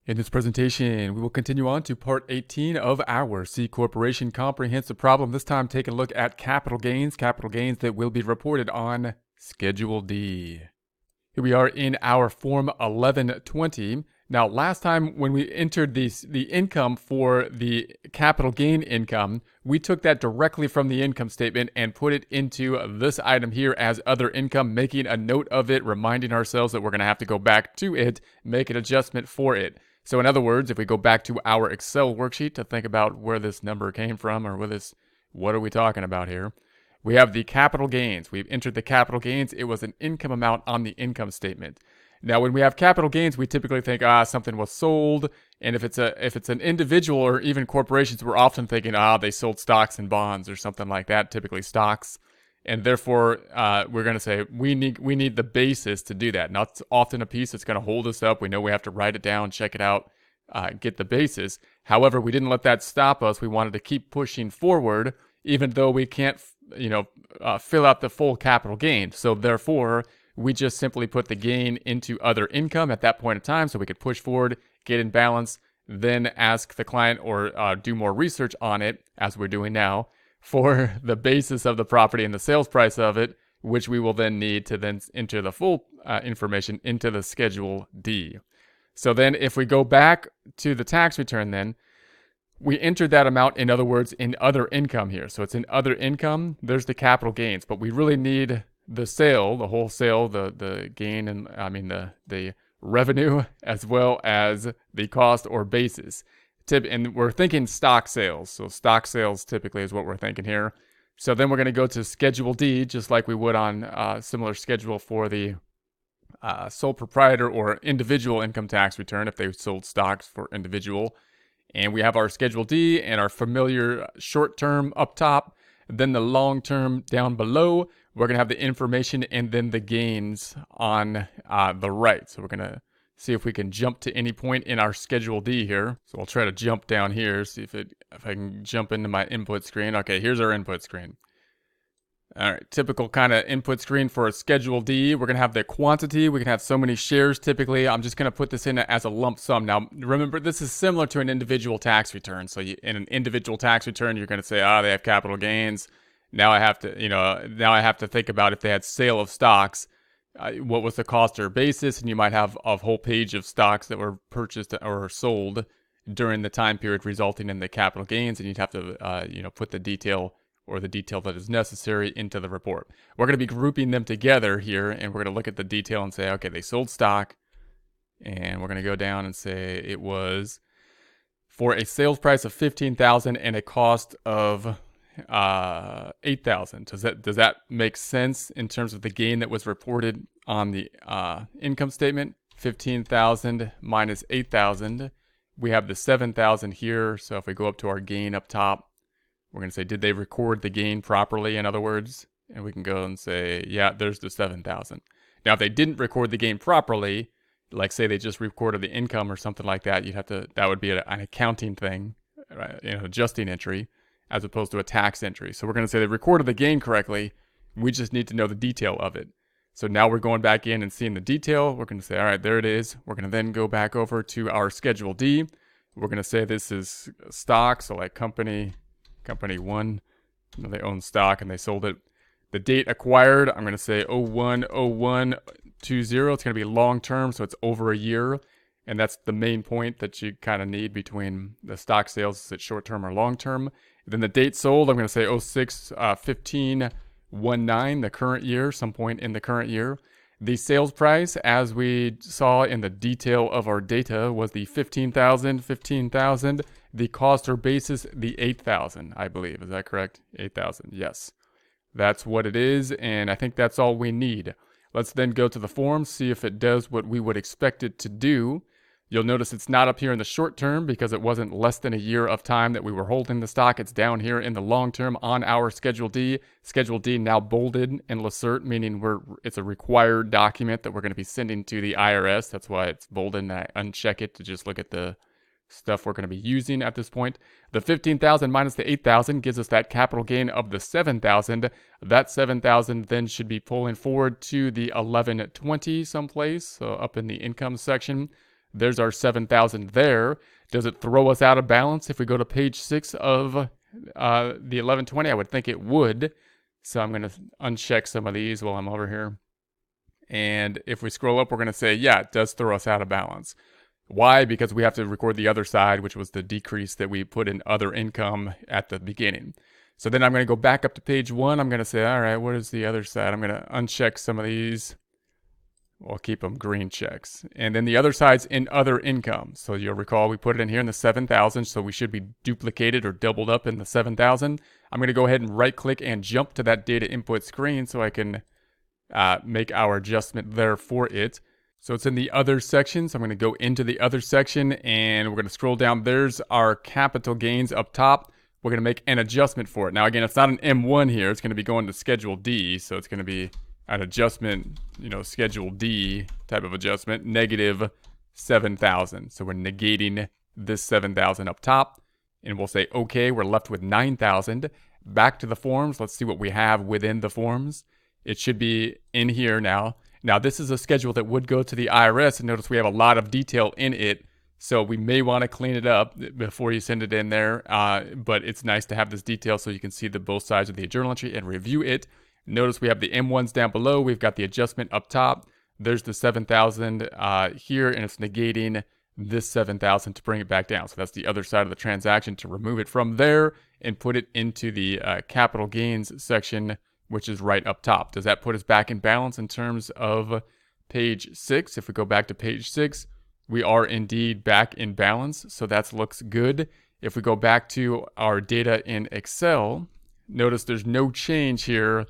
In this presentation, we will continue on to part 18 of our C Corporation Comprehensive Problem, this time taking a look at capital gains that will be reported on Schedule D. Here we are in our Form 1120. Now, last time when we entered the income for the capital gain income, we took that directly from the income statement and put it into this item here as other income, making a note of it, reminding ourselves that we're going to have to go back to it, make an adjustment for it. So in other words, if we go back to our Excel worksheet to think about where this number came from or what are we talking about here? We have the capital gains. We've entered the capital gains. It was an income amount on the income statement. Now, when we have capital gains, we typically think, something was sold. And if it's an individual or even corporations, we're often thinking, they sold stocks and bonds or something like that, typically stocks. And therefore, we're going to say we need the basis to do that. Not often a piece that's going to hold us up. We know we have to write it down, check it out, get the basis. However, we didn't let that stop us. We wanted to keep pushing forward, even though we can't, fill out the full capital gain. So therefore, we just simply put the gain into other income at that point in time, so we could push forward, get in balance, then ask the client or do more research on it, as we're doing now, for the basis of the property and the sales price of it, which we will then need to then enter the full information into the Schedule D. So then if we go back to the tax return then, we entered that amount, in other words, in other income here. So it's in other income, there's the capital gains, but we really need the sale, the whole sale, the gain, and the revenue, as well as the cost or basis. And we're thinking stock sales. So stock sales typically is what we're thinking here. So then we're going to go to Schedule D, just like we would on a similar schedule for the sole proprietor or individual income tax return if they sold stocks for individual. And we have our Schedule D and our familiar short term up top, then the long term down below. We're going to have the information and then the gains on the right. So we're going to see if we can jump to any point in our Schedule D here. So I'll try to jump down here, see if I can jump into my input screen. Okay, here's our input screen. All right, typical kind of input screen for a Schedule D. We're going to have the quantity. We can have so many shares typically. I'm just going to put this in as a lump sum. Now, remember, this is similar to an individual tax return. So in an individual tax return, you're going to say, they have capital gains. Now I have to think about if they had sale of stocks, what was the cost or basis, and you might have a whole page of stocks that were purchased or sold during the time period resulting in the capital gains, and you'd have to put the detail or the detail that is necessary into the report. We're going to be grouping them together here, and we're going to look at the detail and say, okay, they sold stock, and we're going to go down and say it was for a sales price of $15,000 and a cost of $8,000. Does that make sense in terms of the gain that was reported on the income statement? $15,000 minus $8,000. We have the $7,000 here. So if we go up to our gain up top, we're going to say, did they record the gain properly? In other words, and we can go and say, yeah, there's the $7,000. Now, if they didn't record the gain properly, like say they just recorded the income or something like that, that would be an accounting thing, right? Adjusting entry, as opposed to a tax entry. So we're going to say they recorded the gain correctly. We just need to know the detail of it. So now we're going back in and seeing the detail. We're going to say, all right, there it is. We're going to then go back over to our Schedule D. We're going to say this is stock. So like company one, they own stock and they sold it. The date acquired, I'm going to say 01/01/20. It's going to be long term, so it's over a year. And that's the main point that you kind of need between the stock sales. Is it short term or long term? Then the date sold, I'm going to say 06/15/19, the current year, some point in the current year. The sales price, as we saw in the detail of our data, was the $15,000. The cost or basis, the $8,000, I believe. Is that correct? $8,000, yes. That's what it is, and I think that's all we need. Let's then go to the form, see if it does what we would expect it to do. You'll notice it's not up here in the short term because it wasn't less than a year of time that we were holding the stock. It's down here in the long term on our Schedule D. Schedule D now bolded in Lacerte, meaning it's a required document that we're going to be sending to the IRS. That's why it's bolded, and I uncheck it to just look at the stuff we're going to be using at this point. The $15,000 minus the $8,000 gives us that capital gain of the $7,000. That $7,000 then should be pulling forward to the 1120 someplace, so up in the income section. There's our 7,000 there. Does it throw us out of balance if we go to page 6 of the 1120? I would think it would. So I'm going to uncheck some of these while I'm over here. And if we scroll up, we're going to say, yeah, it does throw us out of balance. Why? Because we have to record the other side, which was the decrease that we put in other income at the beginning. So then I'm going to go back up to page 1. I'm going to say, all right, what is the other side? I'm going to uncheck some of these. We'll keep them green checks. And then the other side's in other income. So you'll recall we put it in here in the 7,000. So we should be duplicated or doubled up in the 7,000. I'm going to go ahead and right click and jump to that data input screen so I can make our adjustment there for it. So it's in the other section. So I'm going to go into the other section and we're going to scroll down. There's our capital gains up top. We're going to make an adjustment for it. Now, again, it's not an M1 here. It's going to be going to Schedule D. So it's going to be an adjustment, Schedule D type of adjustment, negative 7,000. So we're negating this 7,000 up top. And we'll say, okay, we're left with 9,000. Back to the forms. Let's see what we have within the forms. It should be in here now. Now, this is a schedule that would go to the IRS, and notice we have a lot of detail in it, so we may want to clean it up before you send it in there, but it's nice to have this detail so you can see the both sides of the journal entry and review it. Notice we have the M1s down below. We've got the adjustment up top. There's the 7,000 here, and it's negating this 7,000 to bring it back down. So that's the other side of the transaction to remove it from there and put it into the capital gains section, which is right up top. Does that put us back in balance in terms of page 6? If we go back to page 6, we are indeed back in balance, so that looks good. If we go back to our data in Excel, notice there's no change here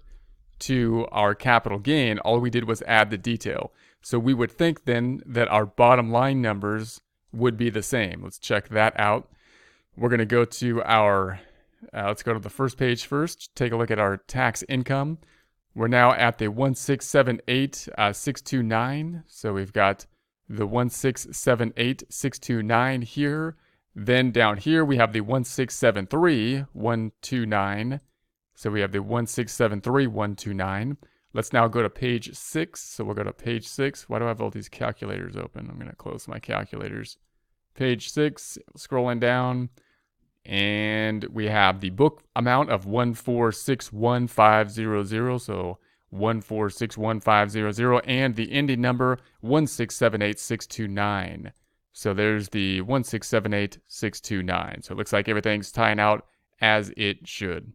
to our capital gain. All we did was add the detail. So we would think then that our bottom line numbers would be the same. Let's check that out. We're going to go to our let's go to the first page first. Take a look at our tax income. We're now at the 1678629. So we've got the 1678629 here. Then down here we have the 1673129. So we have the 1673129. Let's now go to page 6. So we'll go to page 6. Why do I have all these calculators open? I'm going to close my calculators. Page 6, scrolling down. And we have the book amount of 1461500, so 1461500, and the ending number 1678629. So there's the 1678629. So it looks like everything's tying out as it should.